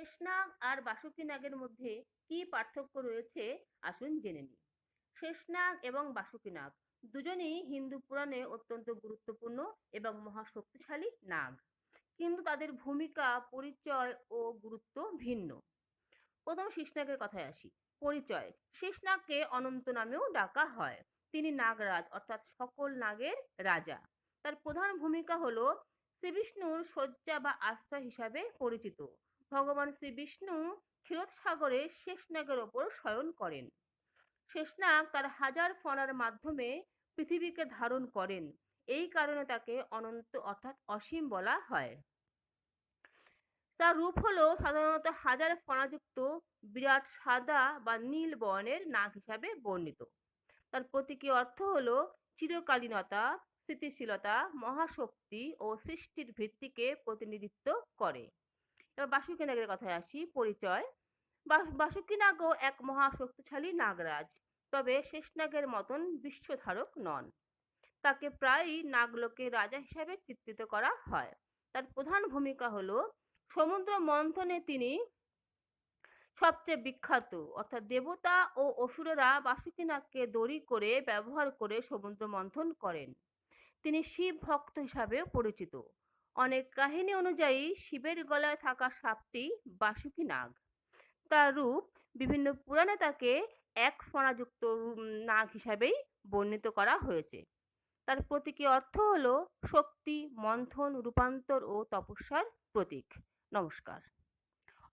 শেষনাগ আর বাসুকী নাগের মধ্যে কি পার্থক্য রয়েছে আসুন জেনে নিই। শেষনাগ এবং বাসুকী নাগ দুজনেই হিন্দু পুরাণে অত্যন্ত গুরুত্বপূর্ণ এবং মহাশক্তিশালী নাগ, কিন্তু তাদের ভূমিকা, পরিচয় ও গুরুত্ব ভিন্ন। প্রথম শেষনাগের কথায় আসি। পরিচয়: শেষনাগকে অনন্ত নামেও ডাকা হয়। তিনি নাগরাজ অর্থাৎ সকল নাগের রাজা। তার প্রধান ভূমিকা হলো শ্রীবিষ্ণুর শয্যা বা আশ্রয় হিসাবে পরিচিত। ভগবান শ্রীবিষ্ণু ক্ষীরোদসাগরে শেষনাগের ওপর শয়ন করেন। শেষনাগ তার হাজার ফণার মাধ্যমে পৃথিবীকে ধারণ করেন। এই কারণে তাকে অনন্ত অর্থাৎ অসীম বলা হয়। তার রূপ হলো সাধারণত হাজার ফণাযুক্ত বিরাট সাদা বা নীল বর্ণের নাগ হিসাবে বর্ণিত। তার প্রতীকী অর্থ হলো চিরকালীনতা, স্থিতিশীলতা, মহাশক্তি ও সৃষ্টির ভিত্তিকে প্রতিনিধিত্ব করে। এবার বাসুকী নাগের কথায় আসি। পরিচয়: বাসুকী নাগও এক মহাশক্তিশালী নাগরাজ, তবে শেষনাগের মতন বিশ্বধারক নন। তাকে প্রায়ই নাগলোকের রাজা হিসাবে চিত্রিত করা হয়। তার প্রধান ভূমিকা হলো সমুদ্র মন্থনে তিনি সবচেয়ে বিখ্যাত, অর্থাৎ দেবতা ও অসুরেরা বাসুকী নাগকে দড়ি করে ব্যবহার করে সমুদ্র মন্থন করেন। তিনি শিব ভক্ত হিসাবেও পরিচিত। অনেক কাহিনী অনুযায়ী শিবের গলায় থাকা সাপটি বাসুকী নাগ। তার রূপ বিভিন্ন পুরাণে তাকে এক ফণাযুক্ত নাগ হিসাবেই বর্ণিত করা হয়েছে। তার প্রতীকী অর্থ হলো শক্তি, মন্থন, রূপান্তর ও তপস্যার প্রতীক। নমস্কার।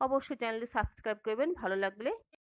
অবশ্যই চ্যানেলটি সাবস্ক্রাইব করবেন ভালো লাগলে।